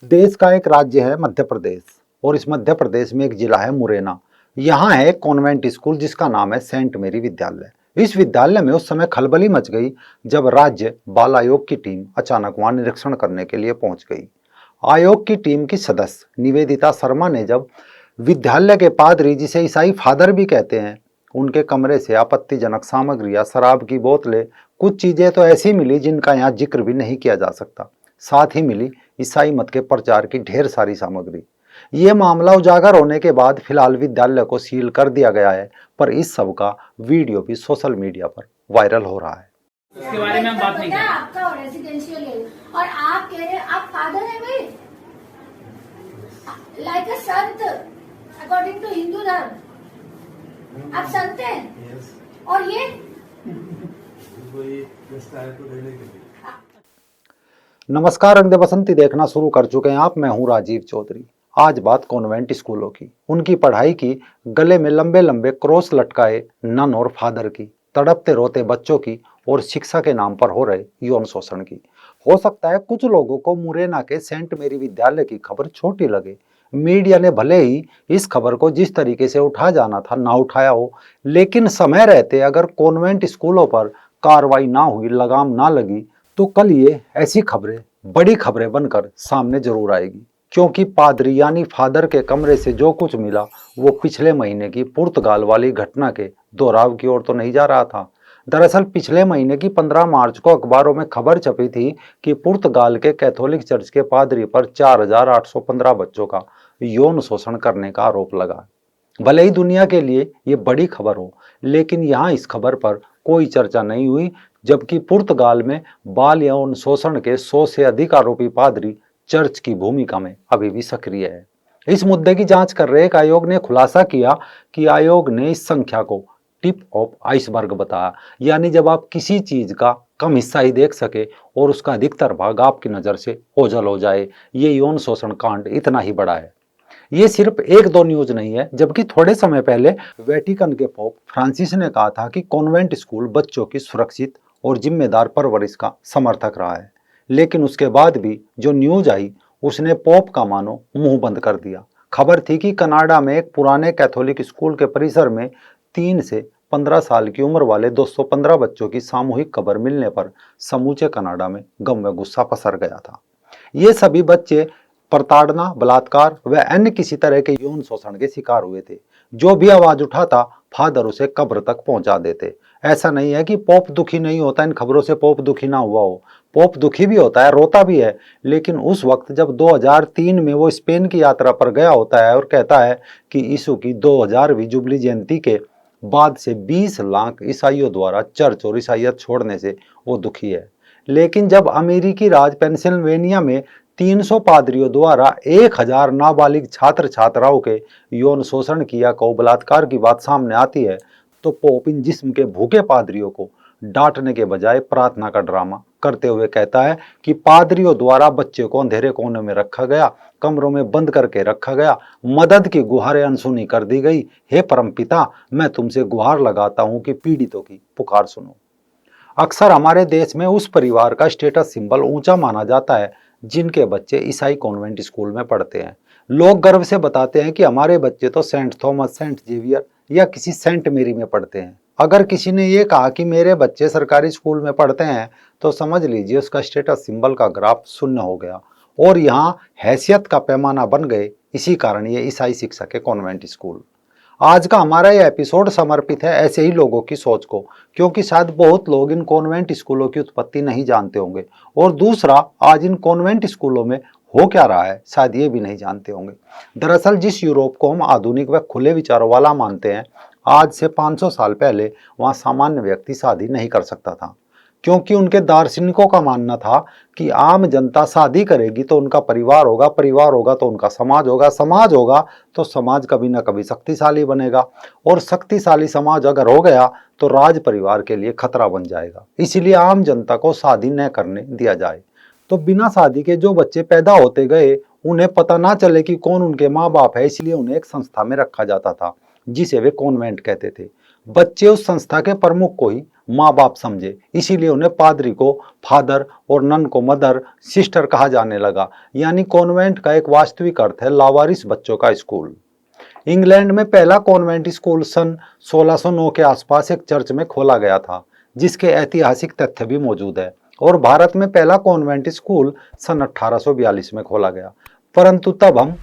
देश का एक राज्य है मध्य प्रदेश और इस मध्य प्रदेश में एक जिला है मुरैना। यहाँ है एक कॉन्वेंट स्कूल जिसका नाम है सेंट मेरी विद्यालय। इस विद्यालय में उस समय खलबली मच गई जब राज्य बाल आयोग की टीम अचानक वहां निरीक्षण करने के लिए पहुंच गई। आयोग की टीम की सदस्य निवेदिता शर्मा ने जब विद्यालय के पादरी, जिसे ईसाई फादर भी कहते हैं, उनके कमरे से आपत्तिजनक सामग्री या शराब की बोतलें, कुछ चीजें तो ऐसी मिली जिनका यहाँ जिक्र भी नहीं किया जा सकता। साथ ही मिली ईसाई मत के प्रचार की ढेर सारी सामग्री। ये मामला उजागर होने के बाद फिलहाल विद्यालय को सील कर दिया गया है, पर इस सब का वीडियो भी सोशल मीडिया पर वायरल हो रहा है। इसके बारे में हम बात नहीं करें। आपका रेजिडेंशियल है और आप कह रहे हैं आप फादर हैं भाई, like a Sant according to Hindu धर्म आप संत हैं। और ये नमस्कार, रंग दे बसंती देखना शुरू कर चुके हैं आप। मैं हूं राजीव चौधरी। आज बात कॉन्वेंट स्कूलों की, उनकी पढ़ाई की, गले में लंबे लंबे क्रॉस लटकाए नन और फादर की, तड़पते रोते बच्चों की और शिक्षा के नाम पर हो रहे यौन शोषण की। हो सकता है कुछ लोगों को मुरैना के सेंट मेरी विद्यालय की खबर छोटी लगे। मीडिया ने भले ही इस खबर को जिस तरीके से उठा जाना था ना उठाया हो, लेकिन समय रहते अगर कॉन्वेंट स्कूलों पर कार्रवाई ना हुई, लगाम ना लगी, तो कल ये ऐसी खबरें बड़ी खबरें बनकर सामने जरूर आएगी। क्योंकि पादरी यानी फादर के कमरे से जो कुछ मिला वो पिछले महीने की पुर्तगाल वाली घटना के दोहराव की ओर तो नहीं जा रहा था। दरअसल पिछले महीने की 15 मार्च को अखबारों में खबर छपी थी कि पुर्तगाल के कैथोलिक चर्च के पादरी पर 4,815 बच्चों का यौन शोषण करने का आरोप लगा। भले ही दुनिया के लिए ये बड़ी खबर हो, लेकिन यहाँ इस खबर पर कोई चर्चा नहीं हुई, जबकि पुर्तगाल में बाल यौन शोषण के 100 से अधिक आरोपी पादरी चर्च की भूमिका में अभी भी सक्रिय है। इस मुद्दे की जांच कर रहे एक आयोग ने खुलासा किया कि आयोग ने इस संख्या को टिप ऑफ आइसबर्ग बताया, यानी जब आप किसी चीज का कम हिस्सा ही देख सके और उसका अधिकतर भाग आपकी नजर से ओझल हो जाए, ये यौन शोषण कांड इतना ही बड़ा है। ये सिर्फ एक दो न्यूज नहीं है, जबकि थोड़े समय पहले वेटिकन के पोप फ्रांसिस ने कहा था कि कॉन्वेंट स्कूल बच्चों की सुरक्षित और जिम्मेदार परवरिश का समर्थक रहा है। लेकिन उसके बाद भी जो न्यूज आई उसने पोप का मानो मुंह बंद कर दिया। खबर थी कि कनाडा में एक पुराने कैथोलिक स्कूल के परिसर में 3 से 15 साल की उम्र वाले 215 बच्चों की सामूहिक कब्र मिलने पर समूचे कनाडा में गम व गुस्सा पसर गया था। ये सभी बच्चे प्रताड़ना, बलात्कार व अन्य किसी तरह के यौन शोषण के शिकार हुए थे। जो भी आवाज उठाता फादर उसे कब्र तक पहुंचा देते। ऐसा नहीं है कि पोप दुखी नहीं होता, इन खबरों से पोप दुखी ना हुआ हो। पोप दुखी भी होता है, रोता भी है, लेकिन उस वक्त जब 2003 में वो स्पेन की यात्रा पर गया होता है और कहता है कि यीशु की 2000वीं जुबली जयंती के बाद से 20 लाख ईसाइयों द्वारा चर्च और ईसाइयत छोड़ने से वो दुखी है। लेकिन जब अमेरिकी राज पेंसिल्वेनिया में 300 पादरियों द्वारा 1000 नाबालिग छात्र छात्राओं के यौन शोषण किया को बलात्कार की बात सामने आती है, तो पोप इन जिस्म के भूखे पादरियों को डांटने के बजाय प्रार्थना का ड्रामा करते हुए कहता है कि पादरियों द्वारा बच्चे को अंधेरे कोने में रखा गया, कमरों में बंद करके रखा गया, मदद की गुहारें अनसुनी कर दी गई। हे परमपिता, मैं तुमसे गुहार लगाता हूं कि पीड़ितों की पुकार सुनो। अक्सर हमारे देश में उस परिवार का स्टेटस सिंबल ऊंचा माना जाता है जिनके बच्चे ईसाई कॉन्वेंट स्कूल में पढ़ते हैं। लोग गर्व से बताते हैं कि हमारे बच्चे तो सेंट थॉमस, सेंट जेवियर या किसी सेंट मेरी में पढ़ते हैं। अगर किसी ने ये कहा कि मेरे बच्चे सरकारी स्कूल में पढ़ते हैं, तो समझ लीजिए उसका स्टेटस सिंबल का ग्राफ शून्य हो गया और यहाँ हैसियत का पैमाना बन गए। इसी कारण ये ईसाई शिक्षा के कॉन्वेंट स्कूल। आज का हमारा यह एपिसोड समर्पित है ऐसे ही लोगों की सोच को, क्योंकि शायद बहुत लोग इन कॉन्वेंट स्कूलों की उत्पत्ति नहीं जानते होंगे, और दूसरा, आज इन कॉन्वेंट स्कूलों में हो क्या रहा है शायद ये भी नहीं जानते होंगे। दरअसल जिस यूरोप को हम आधुनिक व खुले विचारों वाला मानते हैं, आज से 500 साल पहले वहाँ सामान्य व्यक्ति शादी नहीं कर सकता था, क्योंकि उनके दार्शनिकों का मानना था कि आम जनता शादी करेगी तो उनका परिवार होगा, परिवार होगा तो उनका समाज होगा, समाज होगा तो समाज कभी ना कभी शक्तिशाली बनेगा, और शक्तिशाली समाज अगर हो गया तो राज परिवार के लिए खतरा बन जाएगा। इसीलिए आम जनता को शादी न करने दिया जाए। तो बिना शादी के जो बच्चे पैदा होते गए उन्हें पता ना चले कि कौन उनके माँ बाप है, इसलिए उन्हें एक संस्था में रखा जाता था जिसे वे कॉन्वेंट कहते थे। बच्चे उस संस्था के प्रमुख को ही माँ बाप समझे, इसीलिए उन्हें पादरी को फादर और नन को मदर सिस्टर कहा जाने लगा। यानी कॉन्वेंट का एक वास्तविक अर्थ है लावारिस बच्चों का स्कूल। इंग्लैंड में पहला कॉन्वेंट स्कूल सन 1609 के आसपास एक चर्च में खोला गया था, जिसके ऐतिहासिक तथ्य भी मौजूद है। और भारत में पहला कॉन्वेंट स्कूल सन 1842 में खोला गया, परंतु तब हम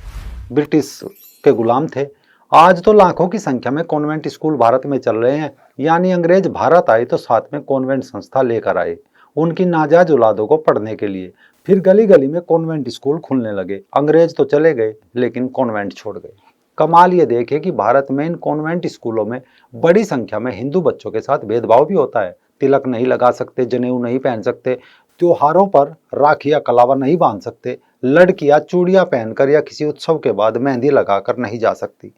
ब्रिटिश के गुलाम थे। आज तो लाखों की संख्या में कॉन्वेंट स्कूल भारत में चल रहे हैं। यानी अंग्रेज भारत आए तो साथ में कॉन्वेंट संस्था लेकर आए उनकी नाजायज औलादों को पढ़ने के लिए। फिर गली गली में कॉन्वेंट स्कूल खुलने लगे। अंग्रेज तो चले गए लेकिन कॉन्वेंट छोड़ गए। कमाल ये देखे कि भारत में इन कॉन्वेंट स्कूलों में बड़ी संख्या में हिंदू बच्चों के साथ भेदभाव भी होता है। तिलक नहीं लगा सकते, जनेऊ नहीं पहन सकते, त्योहारों पर राखी या कलावा नहीं बांध सकते, लड़कियां चूड़ियां पहनकर या किसी उत्सव के बाद मेहंदी लगाकर नहीं जा सकती।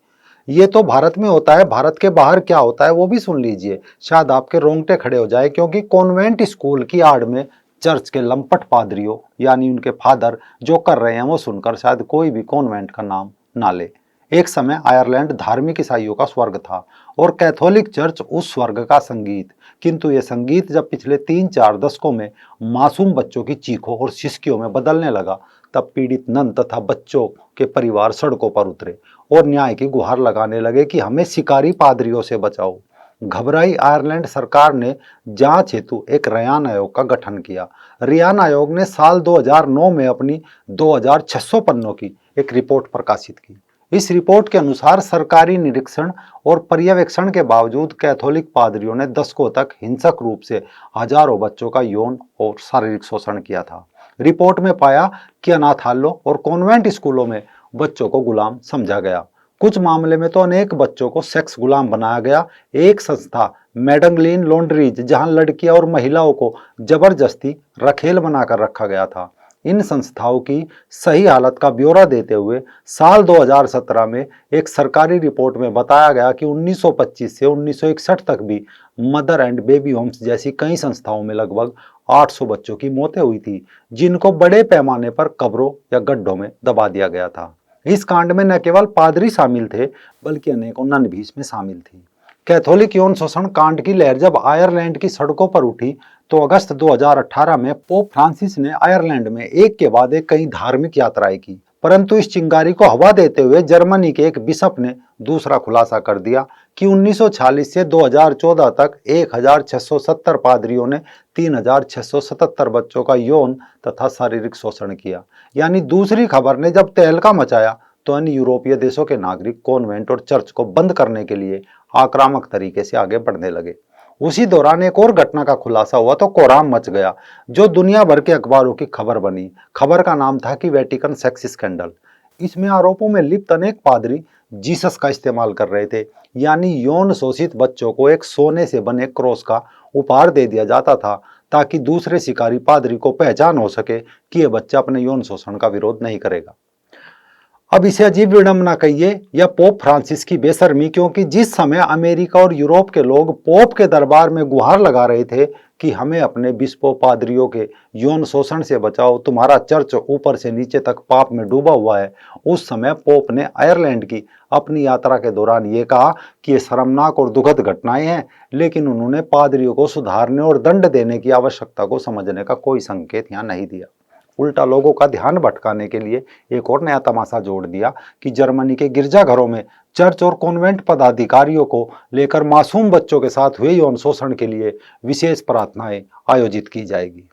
ये तो भारत में होता है, भारत के बाहर क्या होता है वो भी सुन लीजिए, शायद आपके रोंगटे खड़े हो जाए। क्योंकि कॉन्वेंट स्कूल की आड़ में चर्च के लंपट पादरियों यानी उनके फादर जो कर रहे हैं वो सुनकर शायद कोई भी कॉन्वेंट का नाम ना ले। एक समय आयरलैंड धार्मिक ईसाइयों का स्वर्ग था और कैथोलिक चर्च उस स्वर्ग का संगीत। किंतु यह संगीत जब पिछले 3-4 दशकों में मासूम बच्चों की चीखों और सिसकियों में बदलने लगा, तब पीड़ित नन तथा बच्चों के परिवार सड़कों पर उतरे और न्याय की गुहार लगाने लगे कि हमें शिकारी पादरियों से बचाओ। घबराई आयरलैंड सरकार ने जांच हेतु एक रयान आयोग का गठन किया। रयान आयोग ने साल 2009 में अपनी 2600 पन्नों की एक रिपोर्ट प्रकाशित की। इस रिपोर्ट के अनुसार सरकारी निरीक्षण और पर्यवेक्षण के बावजूद कैथोलिक पादरियों ने दशकों तक हिंसक रूप से हजारों बच्चों का यौन और शारीरिक शोषण किया था। रिपोर्ट में पाया कि अनाथालयों और कॉन्वेंट स्कूलों में बच्चों को गुलाम समझा गया। कुछ मामले में तो अनेक बच्चों को सेक्स गुलाम बनाया गया। एक संस्था मैडंगलिन लॉन्ड्रीज, जहां लड़कियां और महिलाओं को जबरदस्ती रखेल बनाकर रखा गया था। इन संस्थाओं की सही हालत का ब्यौरा देते हुए साल 2017 में एक सरकारी रिपोर्ट में बताया गया कि 1925 से 1961 तक भी मदर एंड बेबी होम्स जैसी कई संस्थाओं में लगभग 800 बच्चों की मौतें हुई थी, जिनको बड़े पैमाने पर कब्रों या गड्ढों में दबा दिया गया था। इस कांड में न केवल पादरी शामिल थे बल्कि अनेकों नन भी इसमें शामिल थी। कैथोलिक यौन शोषण कांड की लहर जब आयरलैंड की सड़कों पर उठी तो अगस्त 2018 में पोप फ्रांसिस ने आयरलैंड में एक के बाद एक कई धार्मिक यात्राएं की। परंतु इस चिंगारी को हवा देते हुए जर्मनी के एक बिशप ने दूसरा खुलासा कर दिया कि 1946 से 2014 तक 1670 पादरियों ने 3677 बच्चों का यौन तथा शारीरिक शोषण किया। यानी दूसरी खबर ने जब तहलका मचाया तो अन्य यूरोपीय देशों के नागरिक कॉन्वेंट और चर्च को बंद करने के लिए आक्रामक तरीके से आगे बढ़ने लगे। उसी दौरान एक और घटना का खुलासा हुआ तो कोहराम मच गया, जो दुनिया भर के अखबारों की खबर बनी। खबर का नाम था कि वेटिकन सेक्स स्कैंडल। इसमें आरोपों में लिप्त अनेक पादरी जीसस का इस्तेमाल कर रहे थे। यानी यौन शोषित बच्चों को एक सोने से बने क्रॉस का उपहार दे दिया जाता था ताकि दूसरे शिकारी पादरी को पहचान हो सके कि यह बच्चा अपने यौन शोषण का विरोध नहीं करेगा। अब इसे अजीब विडंबना कहिए या पोप फ्रांसिस की बेशर्मी, क्योंकि जिस समय अमेरिका और यूरोप के लोग पोप के दरबार में गुहार लगा रहे थे कि हमें अपने बिशपों पादरियों के यौन शोषण से बचाओ, तुम्हारा चर्च ऊपर से नीचे तक पाप में डूबा हुआ है, उस समय पोप ने आयरलैंड की अपनी यात्रा के दौरान ये कहा कि ये शर्मनाक और दुखद घटनाएं हैं, लेकिन उन्होंने पादरियों को सुधारने और दंड देने की आवश्यकता को समझने का कोई संकेत यहाँ नहीं दिया। उल्टा लोगों का ध्यान भटकाने के लिए एक और नया तमाशा जोड़ दिया कि जर्मनी के गिरजाघरों में चर्च और कॉन्वेंट पदाधिकारियों को लेकर मासूम बच्चों के साथ हुए यौन शोषण के लिए विशेष प्रार्थनाएं आयोजित की जाएगी।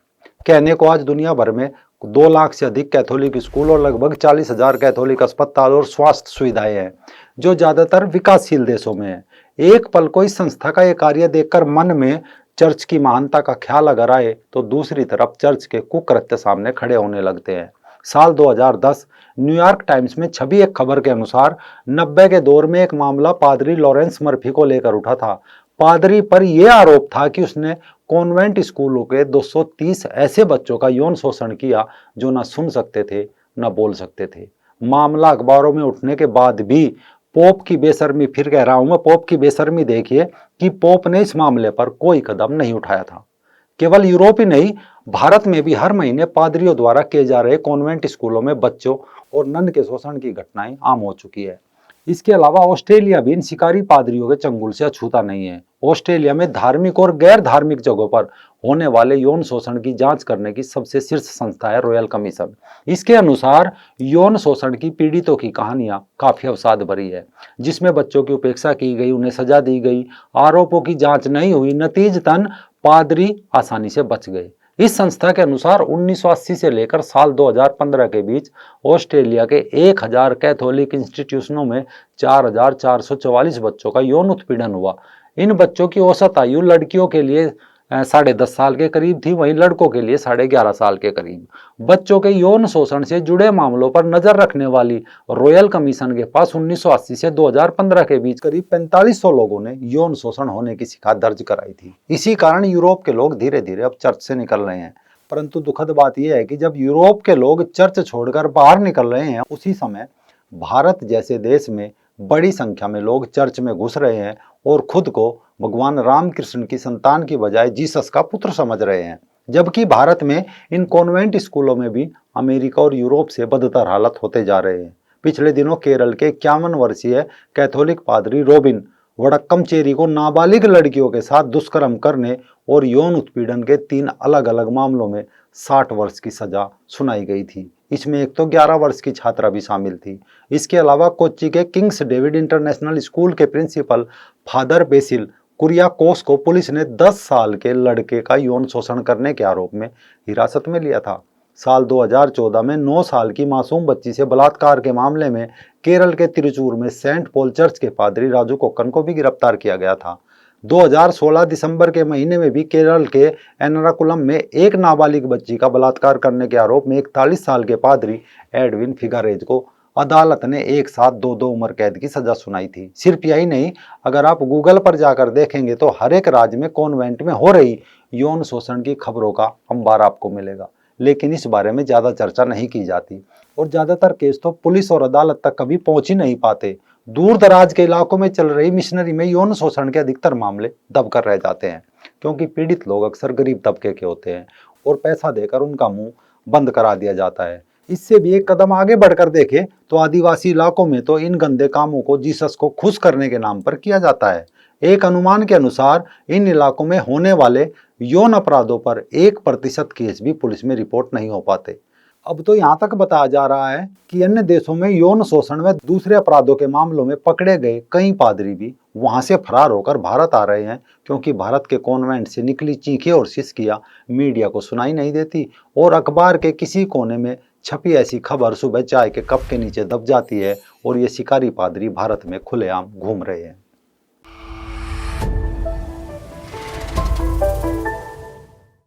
कहने को आज दुनिया भर में 2 लाख से अधिक कैथोलिक स्कूल और लगभग 40,000 कैथोलिक अस्पताल और स्वास्थ्य सुविधाएं हैं, जो ज्यादातर विकासशील देशों में है। एक पल को इस संस्था का यह कार्य देखकर मन में चर्च की महानता का ख्याल अगर आए तो दूसरी तरफ चर्च के कुकृत्य सामने खड़े होने लगते हैं। साल 2010 न्यूयॉर्क टाइम्स में छपी एक खबर के अनुसार 90 के दौर में एक मामला पादरी लॉरेंस मर्फी को लेकर उठा था। पादरी पर यह आरोप था कि उसने कॉन्वेंट स्कूलों के 230 ऐसे बच्चों का यौन शोषण किया जो न सुन सकते थे न बोल सकते थे। मामला अखबारों में उठने के बाद भी पोप की बेशर्मी, फिर कह रहा हूं मैं, पोप की बेशर्मी देखिए कि पोप ने इस मामले पर कोई कदम नहीं उठाया था। केवल यूरोप ही नहीं, भारत में भी हर महीने पादरियों द्वारा किए जा रहे कॉन्वेंट स्कूलों में बच्चों और नन के शोषण की घटनाएं आम हो चुकी है। इसके अलावा ऑस्ट्रेलिया भी इन शिकारी पादरियों के चंगुल से अछूता नहीं है। ऑस्ट्रेलिया में धार्मिक और गैर धार्मिक जगहों पर होने वाले यौन शोषण की जांच करने की सबसे शीर्ष संस्था है रॉयल कमीशन। इसके अनुसार यौन शोषण की पीड़ितों की कहानियां काफी अवसाद भरी है, जिसमें बच्चों की उपेक्षा की गई, उन्हें सजा दी गई, आरोपों की जांच नहीं हुई, नतीजतन पादरी आसानी से बच गए। इस संस्था के अनुसार 1980 से लेकर साल 2015 के बीच ऑस्ट्रेलिया के 1000 कैथोलिक इंस्टीट्यूशनों में 4444 बच्चों का यौन उत्पीड़न हुआ। इन बच्चों की औसत आयु लड़कियों के लिए 10.5 साल के करीब थी, वहीं लड़कों के लिए 11.5 साल के करीब। बच्चों के यौन शोषण से जुड़े मामलों पर नजर रखने वाली रॉयल कमीशन के पास 1980 से 2015 के बीच करीब 4500 लोगों ने यौन शोषण होने की शिकायत दर्ज कराई थी। इसी कारण यूरोप के लोग धीरे धीरे अब चर्च से निकल रहे हैं। परंतु दुखद बात यह है कि जब यूरोप के लोग चर्च छोड़कर बाहर निकल रहे हैं, उसी समय भारत जैसे देश में बड़ी संख्या में लोग चर्च में घुस रहे हैं और खुद को भगवान रामकृष्ण की संतान की बजाय जीसस का पुत्र समझ रहे हैं। जबकि भारत में इन कॉन्वेंट स्कूलों में भी अमेरिका और यूरोप से बदतर हालत होते जा रहे हैं। पिछले दिनों केरल के 51 वर्षीय कैथोलिक पादरी रोबिन वडक्कमचेरी को नाबालिग लड़कियों के साथ दुष्कर्म करने और यौन उत्पीड़न के 3 अलग अलग मामलों में 60 वर्ष की सजा सुनाई गई थी। इसमें एक तो 11 वर्ष की छात्रा भी शामिल थी। इसके अलावा कोच्चि के किंग्स डेविड इंटरनेशनल स्कूल के प्रिंसिपल फादर बेसिल कुरियाकोस को पुलिस ने 10 साल के लड़के का यौन शोषण करने के आरोप में हिरासत में लिया था। साल 2014 में 9 साल की मासूम बच्ची से बलात्कार के मामले में केरल के तिरुचूर में सेंट पॉल चर्च के पादरी राजू कोक्कन को भी गिरफ्तार किया गया था। 2016 दिसंबर के महीने में भी केरल के एर्नाकुलम में एक नाबालिग बच्ची का बलात्कार करने के आरोप में 41 साल के पादरी एडविन फिगारेज को अदालत ने एक साथ 2 उम्र कैद की सजा सुनाई थी। सिर्फ यही नहीं, अगर आप गूगल पर जाकर देखेंगे तो हर एक राज्य में कॉन्वेंट में हो रही यौन शोषण की खबरों का अंबार आपको मिलेगा, लेकिन इस बारे में ज्यादा चर्चा नहीं की जाती और ज्यादातर केस तो पुलिस और अदालत तक कभी पहुंच ही नहीं पाते। दूर दराज के इलाकों में चल रही मिशनरी में यौन शोषण के अधिकतर मामले दबकर रह जाते हैं, क्योंकि पीड़ित लोग अक्सर गरीब तबके के होते हैं और पैसा देकर उनका मुंह बंद करा दिया जाता है। इससे भी एक कदम आगे बढ़कर देखें तो आदिवासी इलाकों में तो इन गंदे कामों को जीसस को खुश करने के नाम पर किया जाता है। एक अनुमान के अनुसार इन इलाकों में होने वाले यौन अपराधों पर 1% केस भी पुलिस में रिपोर्ट नहीं हो पाते। अब तो यहाँ तक बताया जा रहा है कि अन्य देशों में यौन शोषण व दूसरे अपराधों के मामलों में पकड़े गए कई पादरी भी वहां से फरार होकर भारत आ रहे हैं, क्योंकि भारत के कॉन्वेंट से निकली चीखें और सिसकियां मीडिया को सुनाई नहीं देती और अखबार के किसी कोने में छपी ऐसी खबर सुबह चाय के कप के नीचे दब जाती है और ये शिकारी पादरी भारत में खुलेआम घूम रहे हैं।